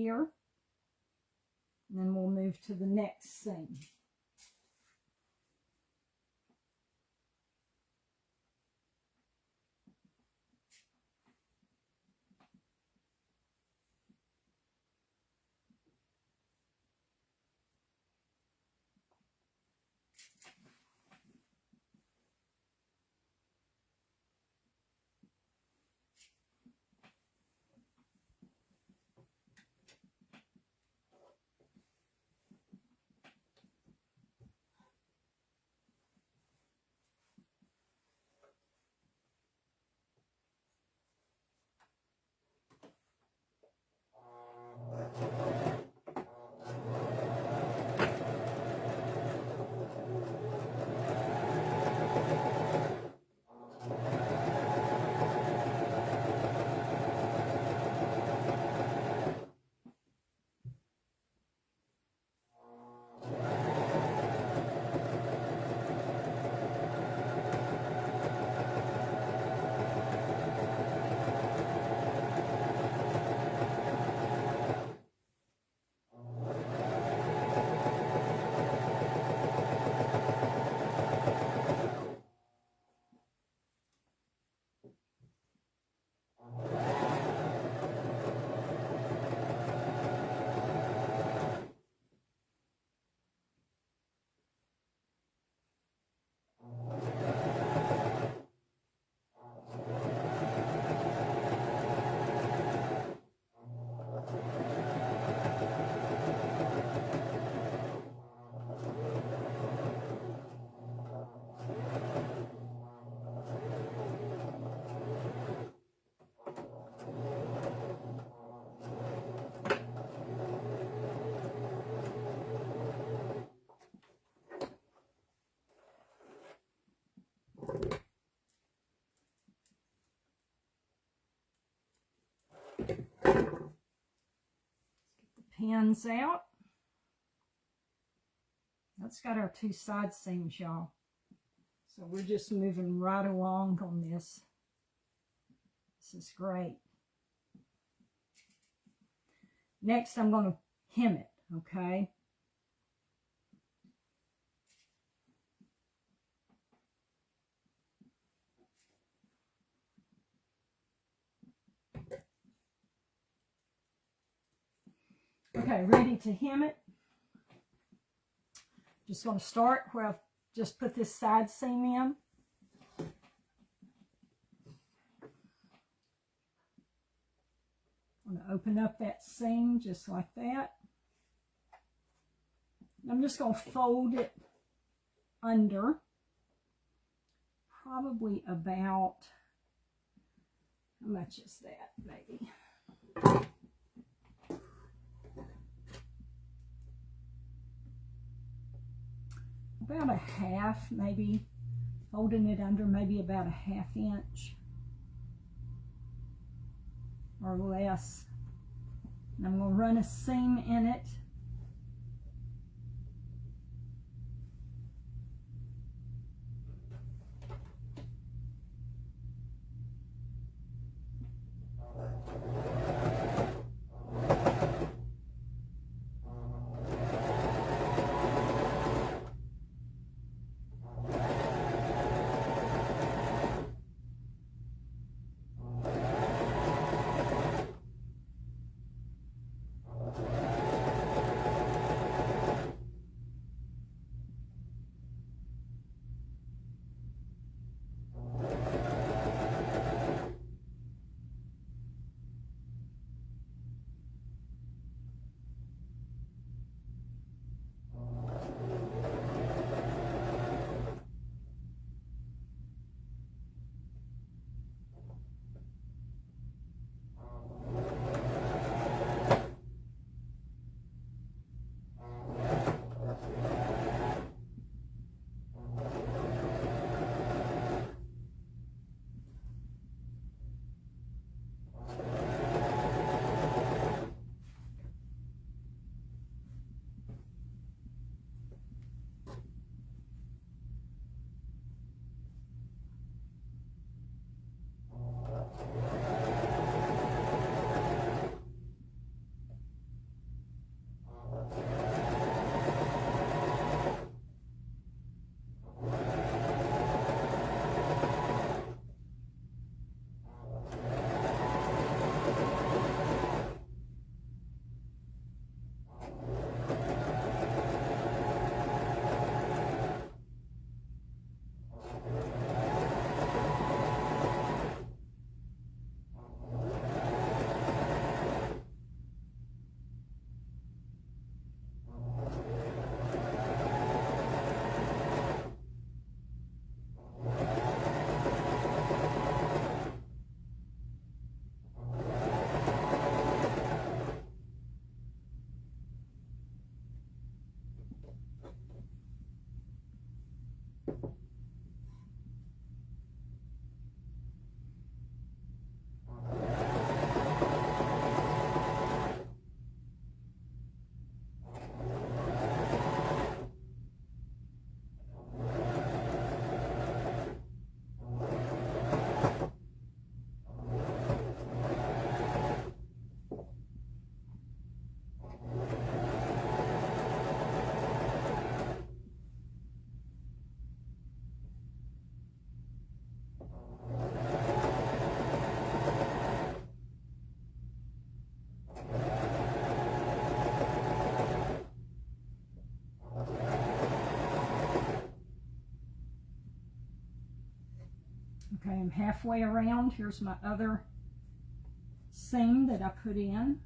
here. And then we'll move to the next seam. Pins out. That's got our two side seams, y'all. So we're just moving right along on this. This is great. Next, I'm going to hem it, okay? Okay, ready to hem it. Just going to start where I've just put this side seam in. I'm going to open up that seam just like that. I'm just going to fold it under, probably about, how much is that, maybe? About a half, maybe, folding it under maybe about a 1/2 inch or less. And I'm going to run a seam in it. Okay, I'm halfway around. Here's my other seam that I put in.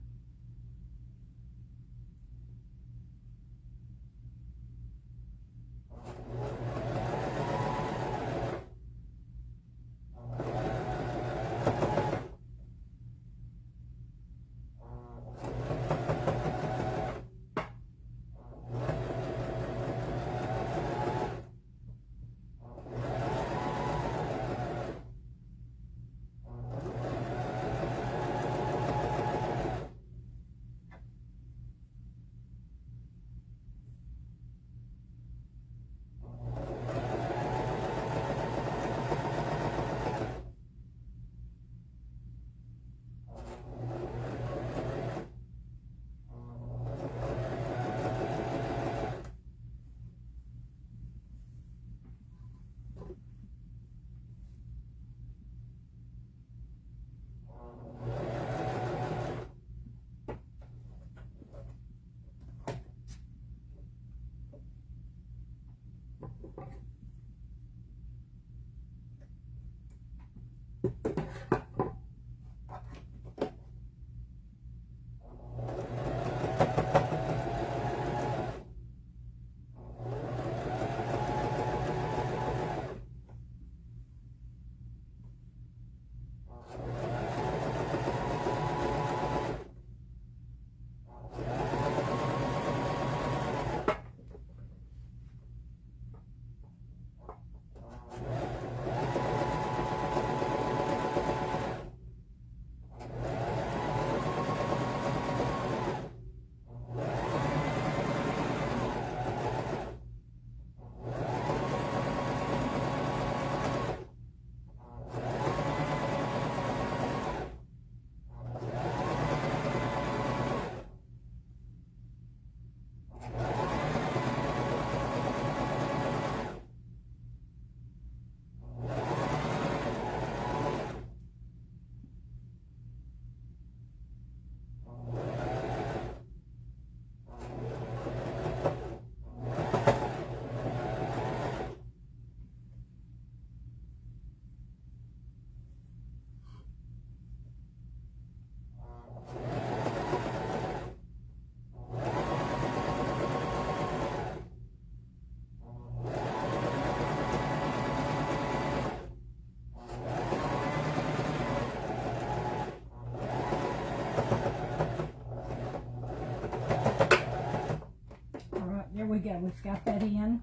There we go, we've got that in.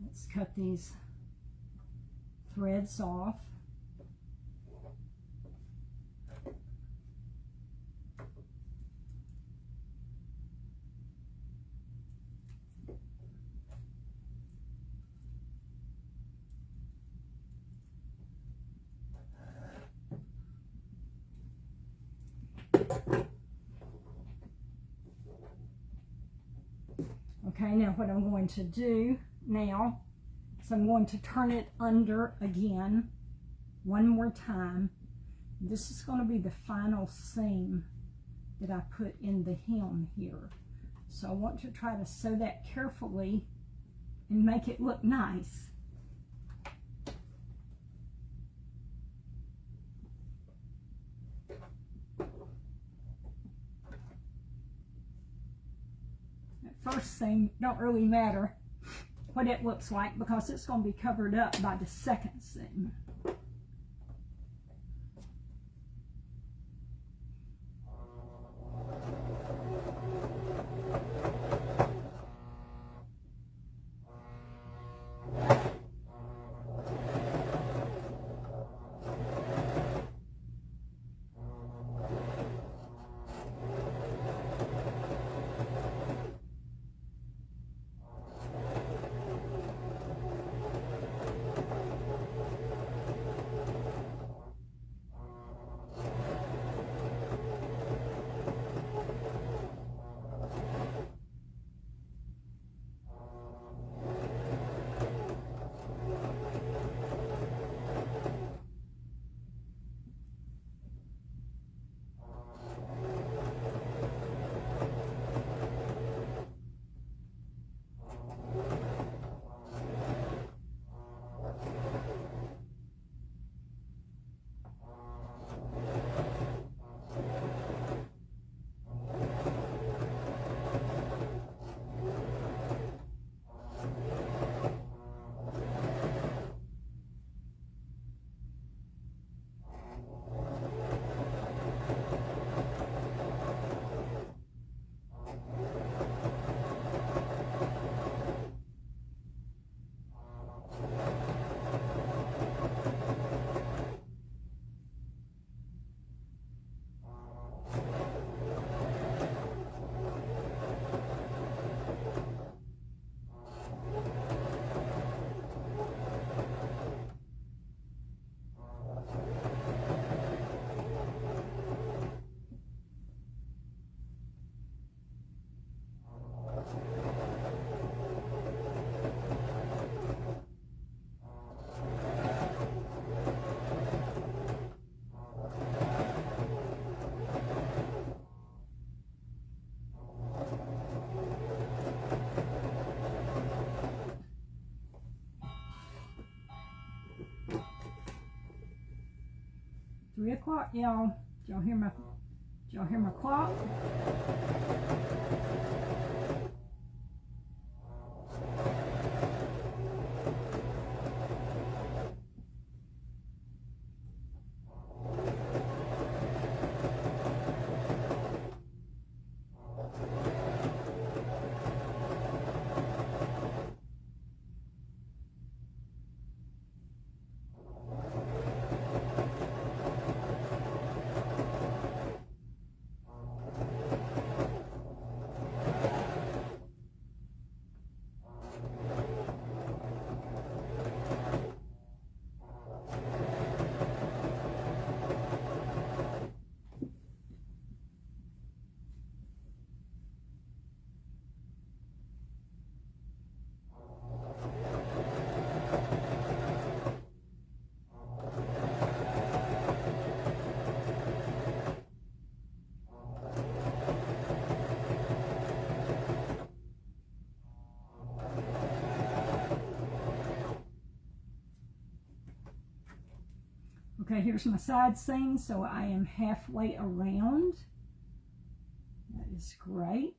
Let's cut these threads off. Okay, now what I'm going to do now is I'm going to turn it under again one more time. This is going to be the final seam that I put in the hem here. So I want to try to sew that carefully and make it look nice. First seam don't really matter what it looks like because it's going to be covered up by the second seam. 3 o'clock, y'all. Did y'all hear my clock? Okay, here's my side seam, so I am halfway around. That is great.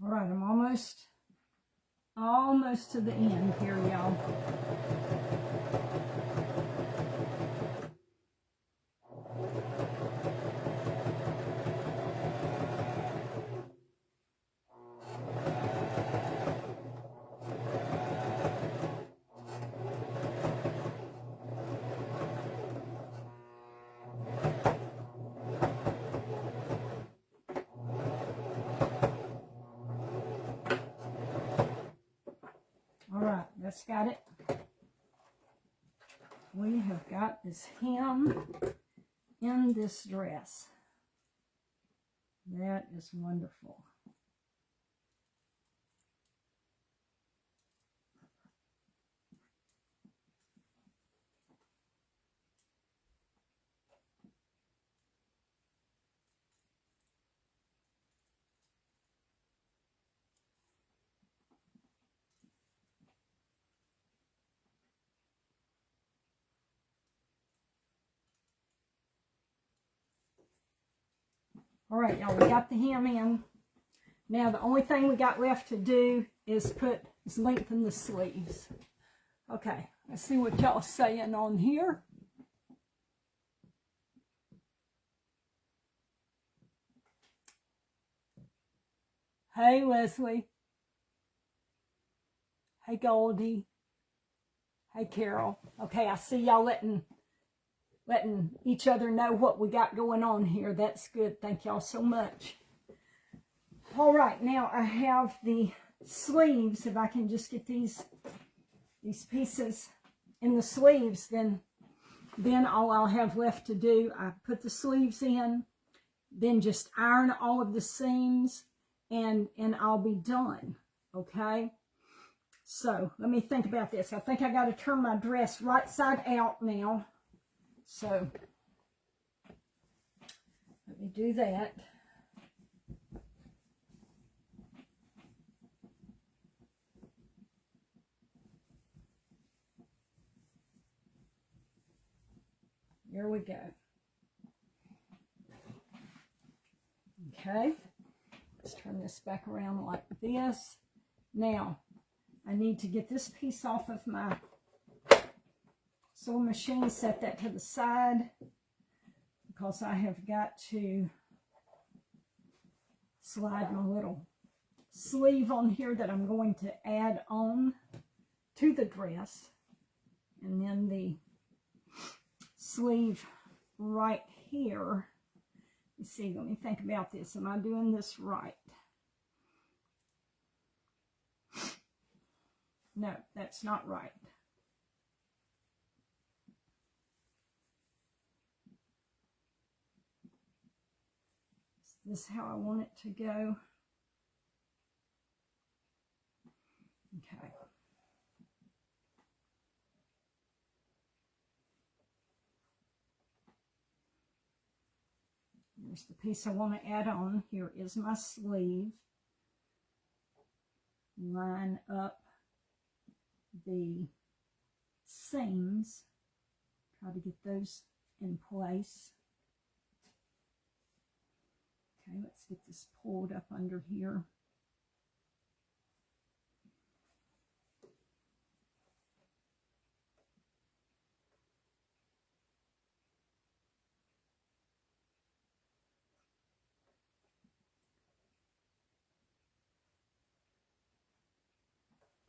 All right, I'm almost to the end here, y'all. That's got it. We have got this hem in this dress. That is wonderful. All right, y'all, we got the hem in. Now the only thing we got left to do is lengthen the sleeves. Okay, let's see what y'all saying on here. Hey, Leslie. Hey, Goldie. Hey, Carol. Okay, I see y'all letting each other know what we got going on here. That's good. Thank y'all so much. All right, now I have the sleeves. If I can just get these pieces in the sleeves, then all I'll have left to do, I put the sleeves in, then just iron all of the seams, and I'll be done, okay? So let me think about this. I think I got to turn my dress right side out now. So let me do that. Here we go. Okay, let's turn this back around like this. Now, I need to get this piece off of my sewing machine, set that to the side, because I have got to slide my little sleeve on here that I'm going to add on to the dress, and then the sleeve right here. Let's see, let me think about this. Am I doing this right? No, that's not right. Is this how I want it to go? Okay. Here's the piece I want to add on. Here is my sleeve. Line up the seams. Try to get those in place. Okay, let's get this pulled up under here.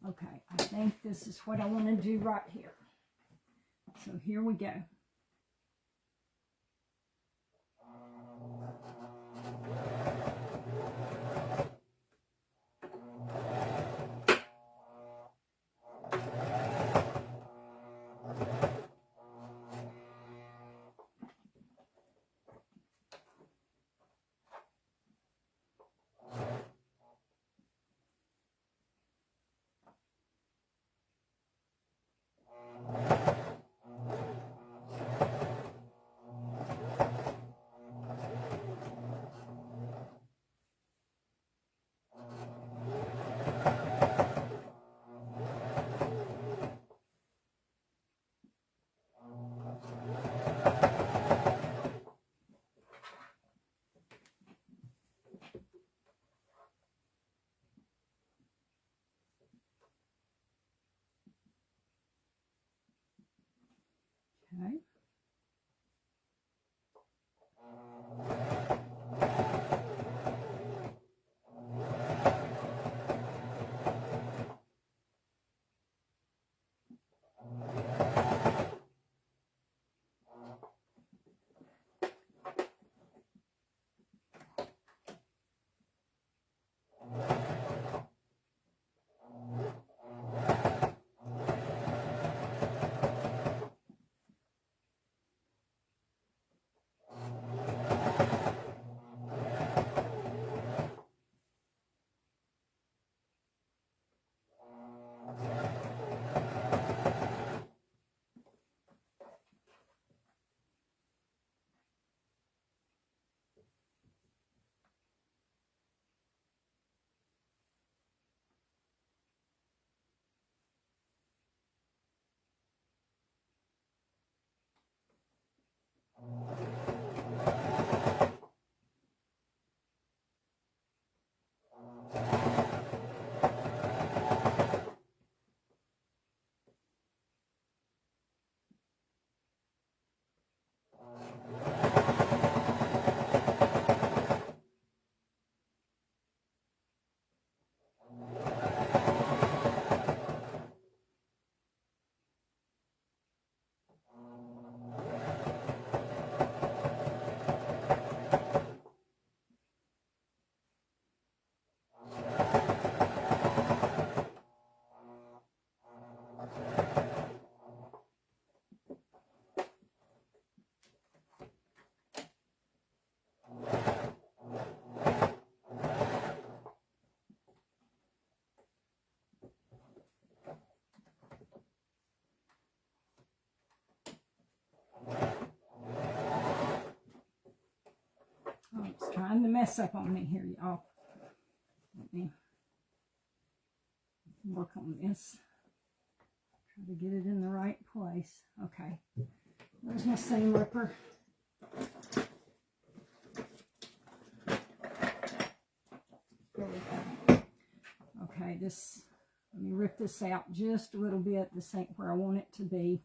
Okay, I think this is what I want to do right here. So here we go. trying to mess up on me here, y'all. Let me work on this. Try to get it in the right place. Okay. There's my seam ripper. There we go. Okay, let me rip this out just a little bit. This ain't where I want it to be.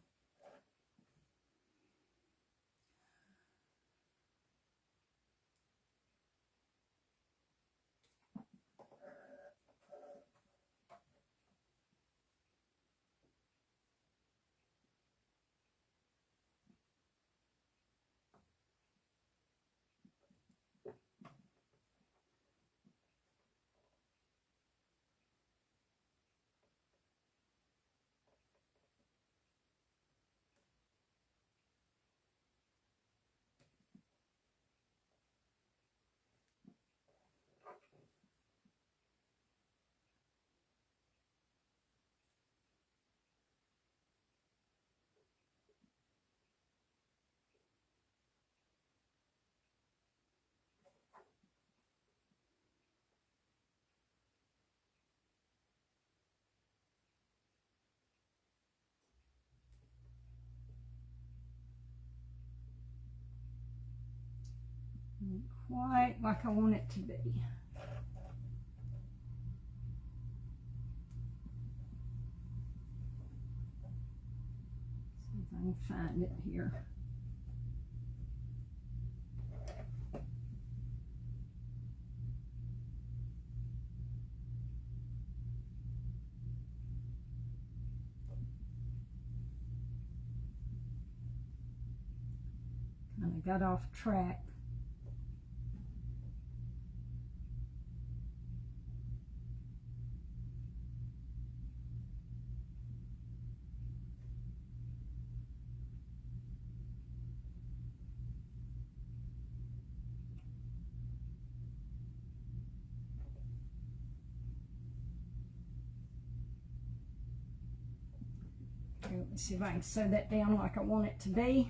Quite like I want it to be. See if I can find it here. Kind of got off track. Okay, let me see if I can sew that down like I want it to be.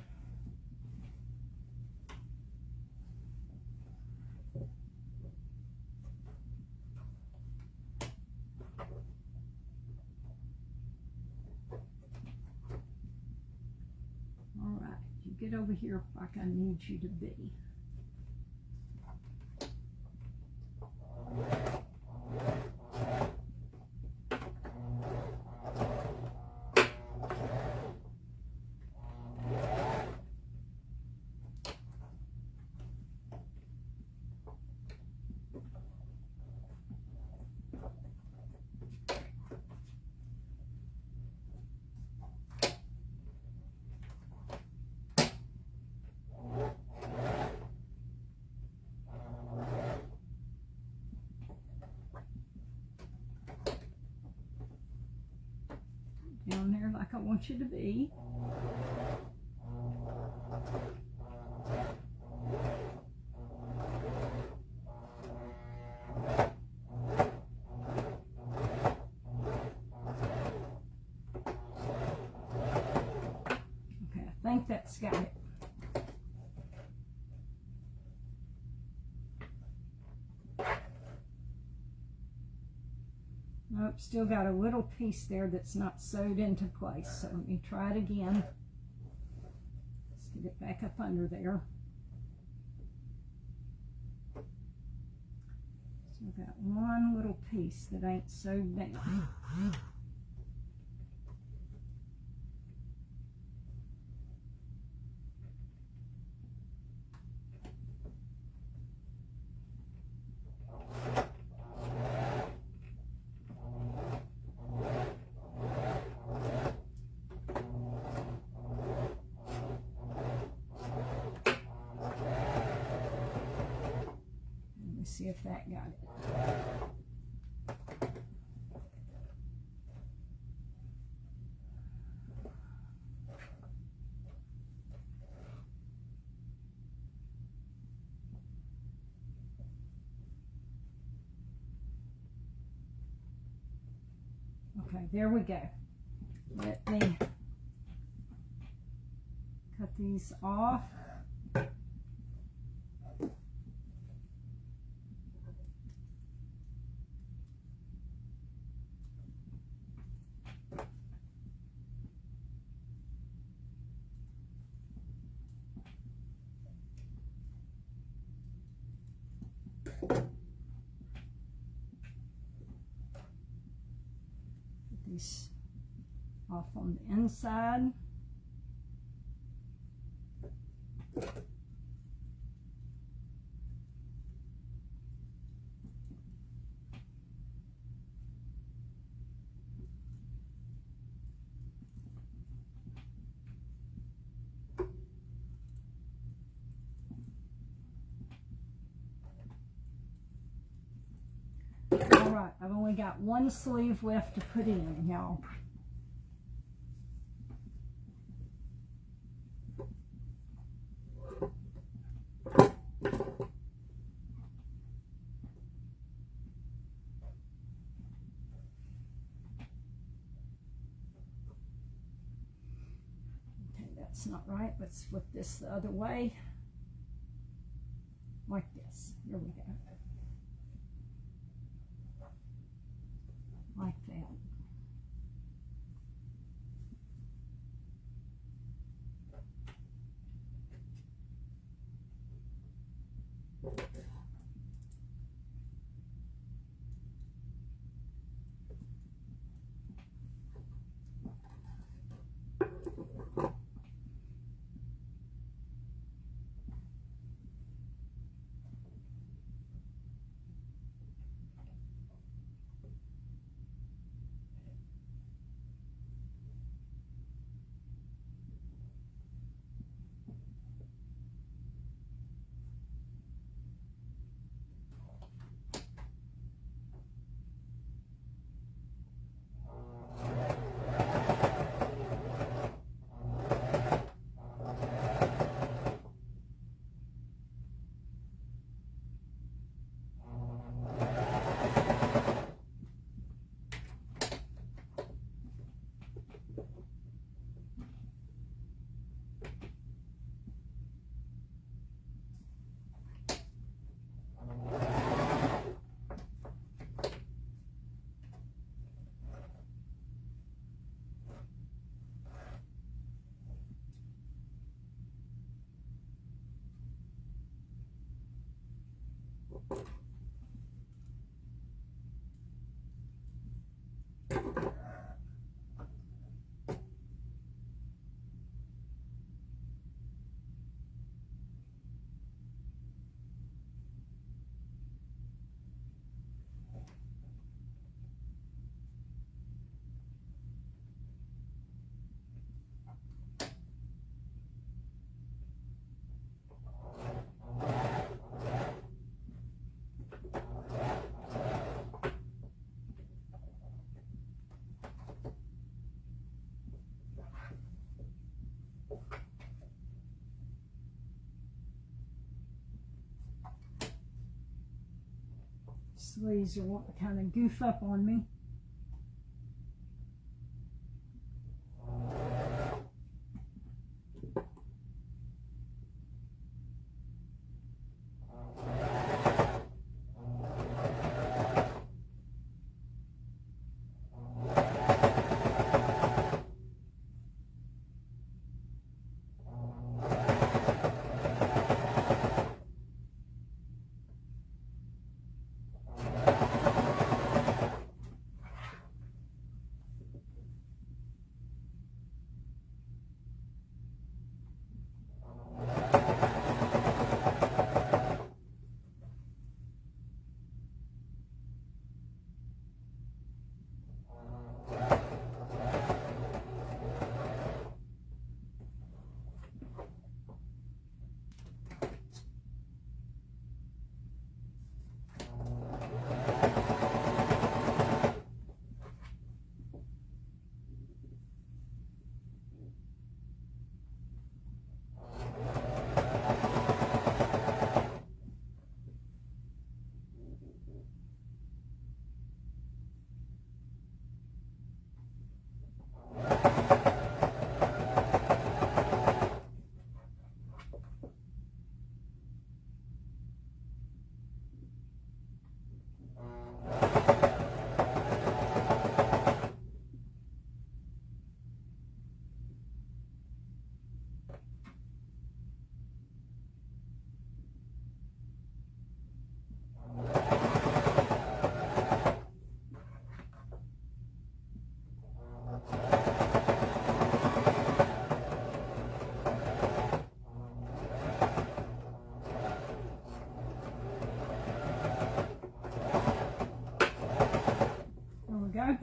All right, you get over here like I need you to be. Down there like I want you to be. Okay, I think that's got it. Nope, still got a little piece there that's not sewed into place. So let me try it again. Let's get it back up under there. Still got one little piece that ain't sewed down. See if that got it. Okay, there we go. Let me cut these off. piece off on the inside. Alright, I've only got one sleeve left to put in, y'all. Okay, that's not right. Let's flip this the other way. Like this. Here we go. Like that. Sleeves are wanting to kind of goof up on me. go.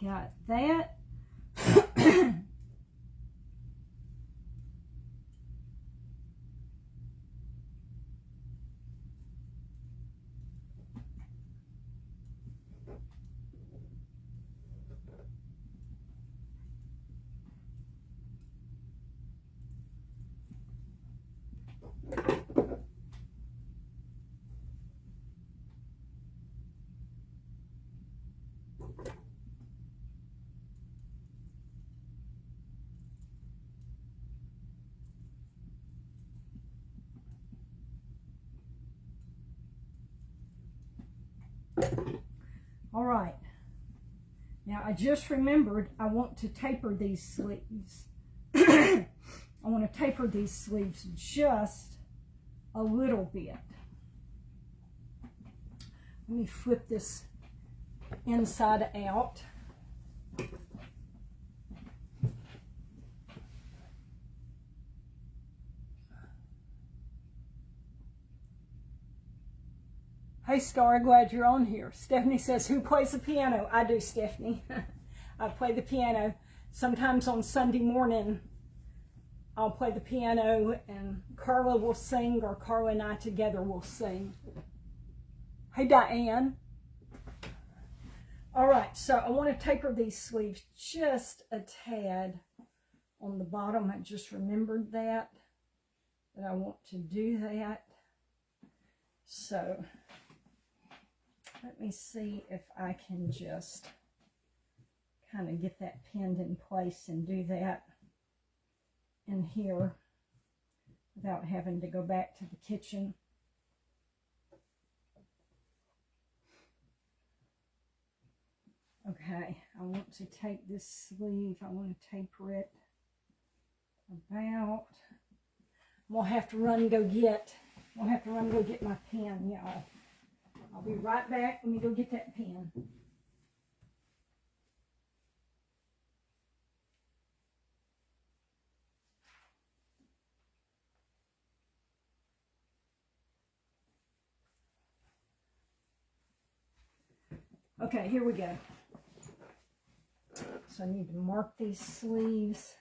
Got that. All right, now I just remembered I want to taper these sleeves. I want to taper these sleeves just a little bit. Let me flip this inside out. Hey Star, glad you're on here. Stephanie says, who plays the piano? I do, Stephanie. I play the piano. Sometimes on Sunday morning, I'll play the piano and Carla will sing, or Carla and I together will sing. Hey Diane. All right, so I want to taper these sleeves just a tad on the bottom. I just remembered that I want to do that. So let me see if I can just kind of get that pinned in place and do that in here without having to go back to the kitchen. Okay, I want to take this sleeve, I want to taper it about, I'm gonna have to run and go get my pen, y'all. I'll be right back. Let me go get that pen. Okay, here we go. So I need to mark these sleeves.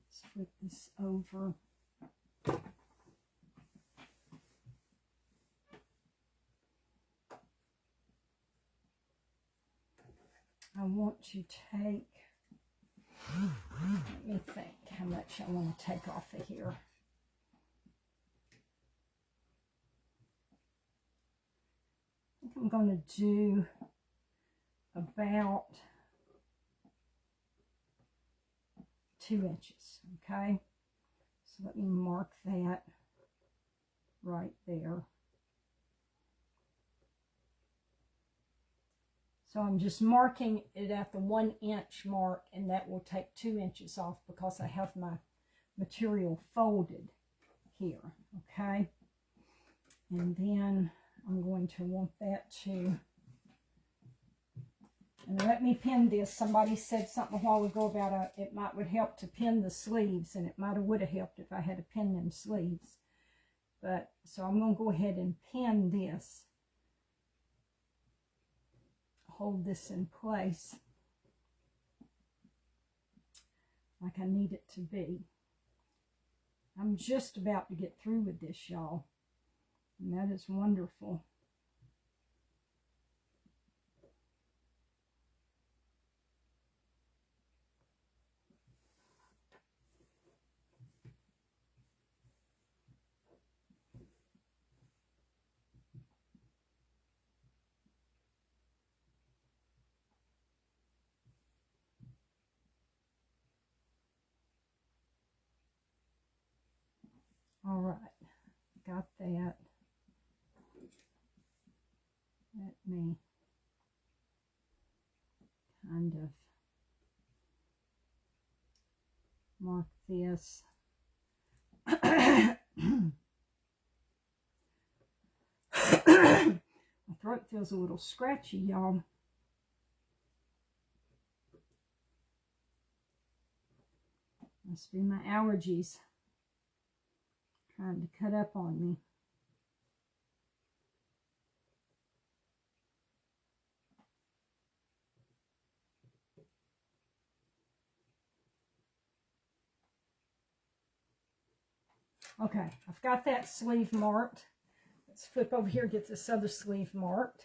Let's flip this over. I want to take, let me think how much I want to take off of here. I think I'm going to do about 2 inches, okay? So let me mark that right there. So I'm just marking it at the 1 inch mark, and that will take 2 inches off because I have my material folded here, okay? And then I'm going to want that to, and let me pin this. Somebody said something a while ago about it would help to pin the sleeves, and it would have helped if I had to pin them sleeves. But, so I'm going to go ahead and pin this. Hold this in place like I need it to be. I'm just about to get through with this, y'all, and that is wonderful. All right, got that. Let me kind of mark this. My throat feels a little scratchy, y'all. Must be my allergies trying to cut up on me. Okay, I've got that sleeve marked. Let's flip over here, get this other sleeve marked.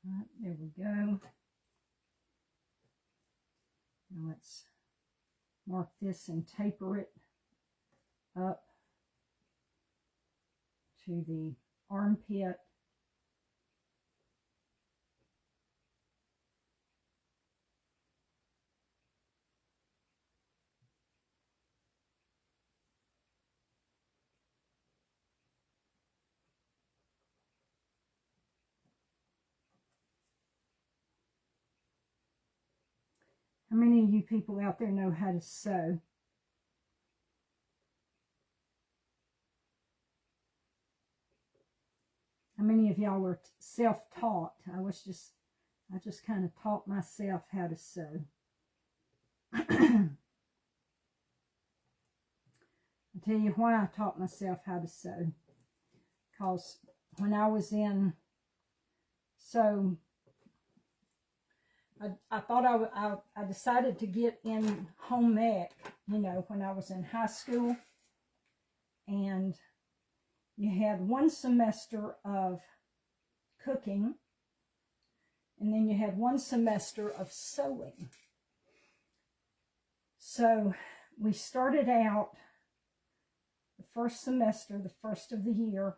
All right, there we go. Now let's mark this and taper it up to the armpit. How many of you people out there know how to sew? How many of y'all were self-taught? I just kind of taught myself how to sew. I'll tell you why I taught myself how to sew. Because when I was in, I thought I decided to get in home ec, you know, when I was in high school. And you had one semester of cooking, and then you had one semester of sewing. So we started out the first semester, the first of the year,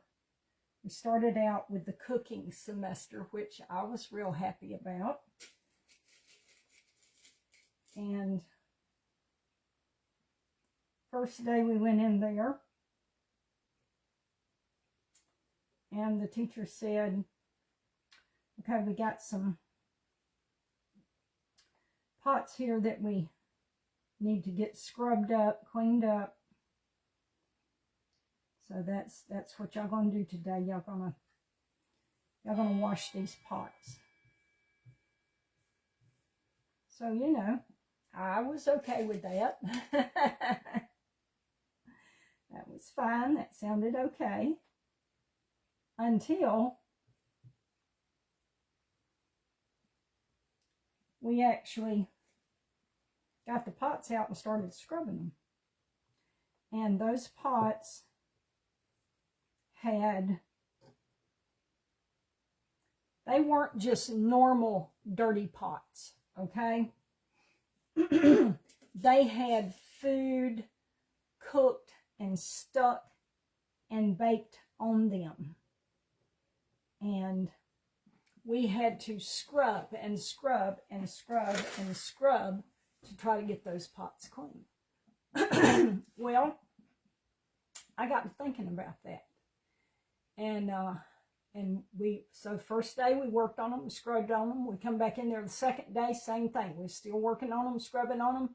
we started out with the cooking semester, which I was real happy about. And first day we went in there, and the teacher said, okay, we got some pots here that we need to get scrubbed up, cleaned up. So that's what y'all gonna do today. Y'all gonna wash these pots. So, you know, I was okay with that. That was fine. That sounded okay. Until we actually got the pots out and started scrubbing them. And those pots they weren't just normal dirty pots, okay? They had food cooked and stuck and baked on them. And we had to scrub and scrub and scrub and scrub to try to get those pots clean. Well, I got to thinking about that. And so first day we worked on them, we scrubbed on them. We come back in there the second day, same thing. We're still working on them, scrubbing on them.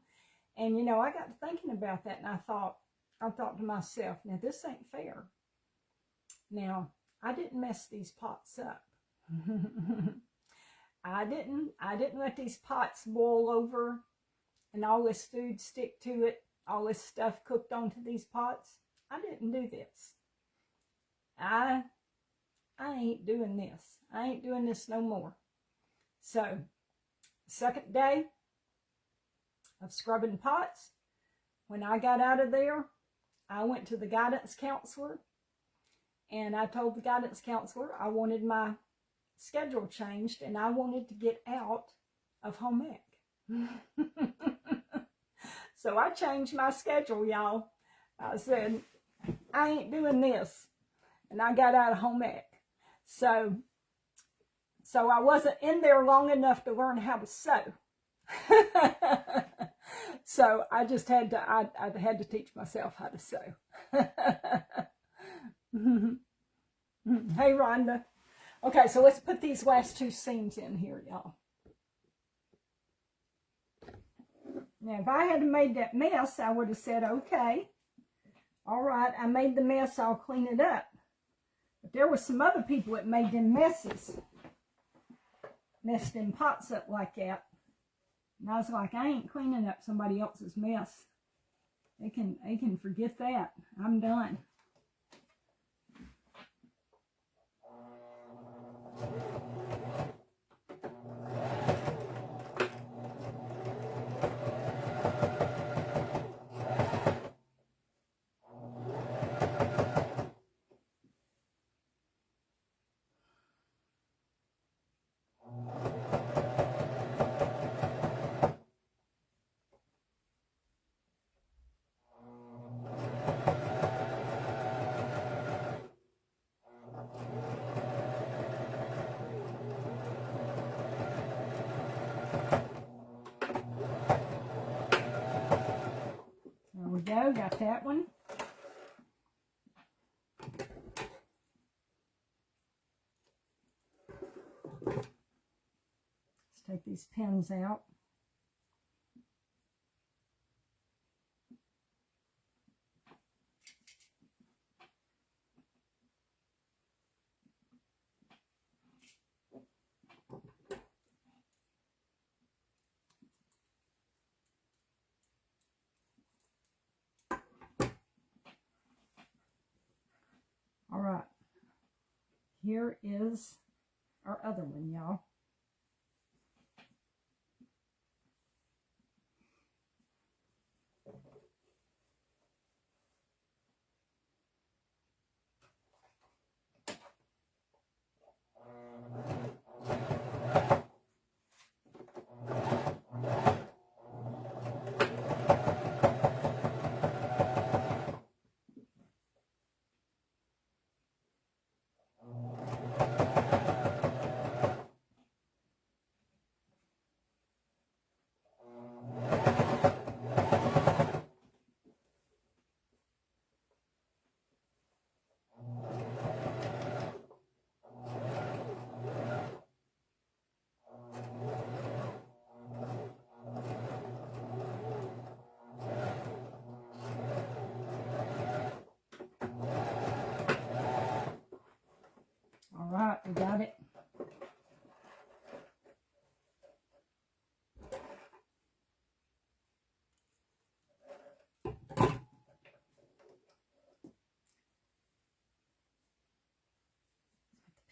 And, you know, I got to thinking about that, and I thought to myself, now this ain't fair. Now, I didn't mess these pots up. I didn't let these pots boil over and all this food stick to it, all this stuff cooked onto these pots. I didn't do this. I ain't doing this. I ain't doing this no more. So, second day of scrubbing pots, when I got out of there, I went to the guidance counselor, and I told the guidance counselor I wanted my schedule changed, and I wanted to get out of home ec. So I changed my schedule, y'all. I said, I ain't doing this. And I got out of home ec. So So I wasn't in there long enough to learn how to sew. So I just had to, I had to teach myself how to sew. Hey, Rhonda. Okay, so let's put these last two seams in here, y'all. Now, if I had made that mess, I would have said, okay, all right, I made the mess, I'll clean it up. But there were some other people that made them messes, messed them pots up like that. And I was like, I ain't cleaning up somebody else's mess. They can forget that. I'm done. There we go, got that one. Let's take these pins out. All right, here is our other one, y'all. All right, we got it.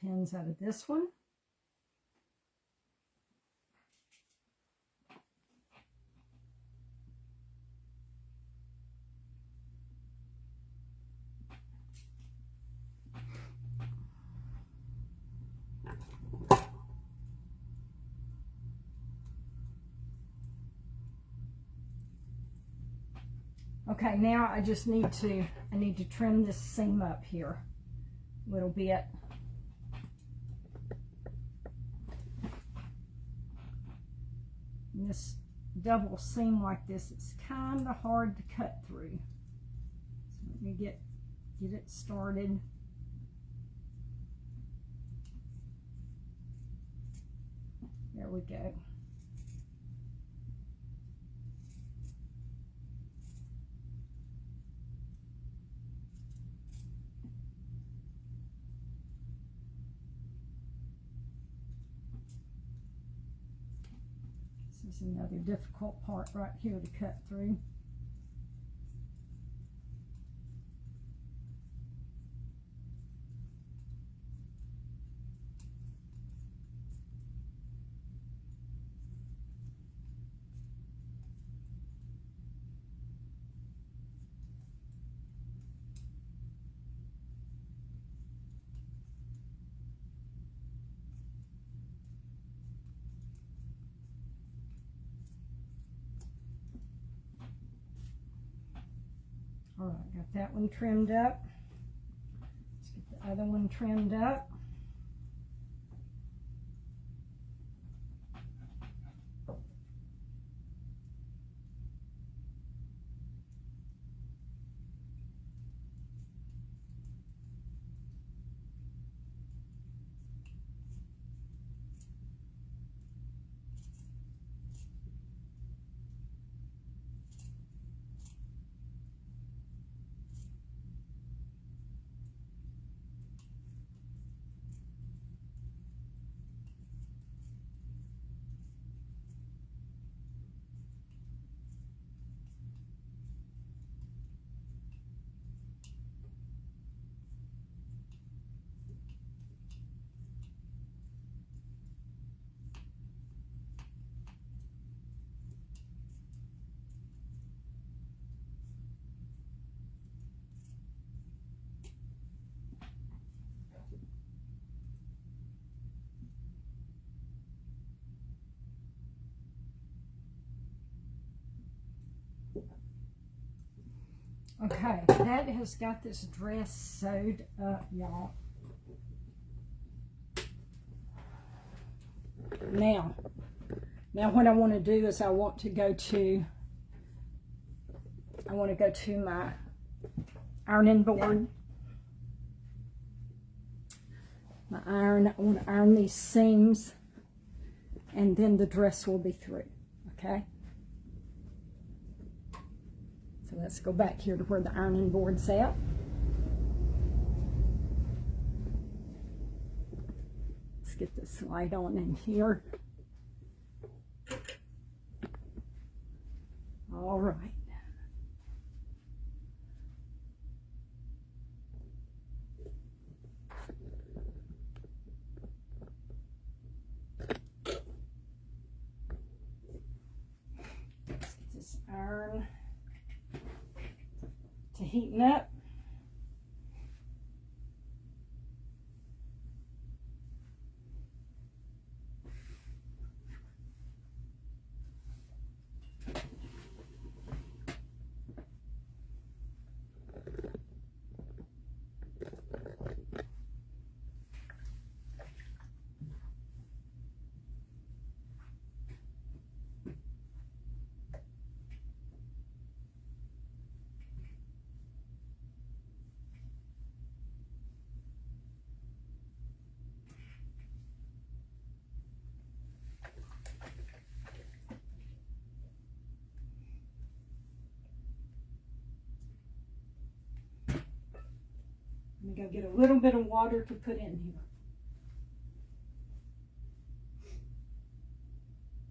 Pins out of this one. Okay, now I just need to, trim this seam up here a little bit. And this double seam like this, it's kind of hard to cut through. So let me get it started. There we go. This is another difficult part right here to cut through. All right, got that one trimmed up. Let's get the other one trimmed up. Okay, that has got this dress sewed up, y'all. Now what I want to do is I want to go to my ironing board. My iron, I want to iron these seams, and then the dress will be through, okay? So let's go back here to where the ironing board's at. Let's get this light on in here. All right. Let's get this iron to heating up. I'm going to go get a little bit of water to put in here.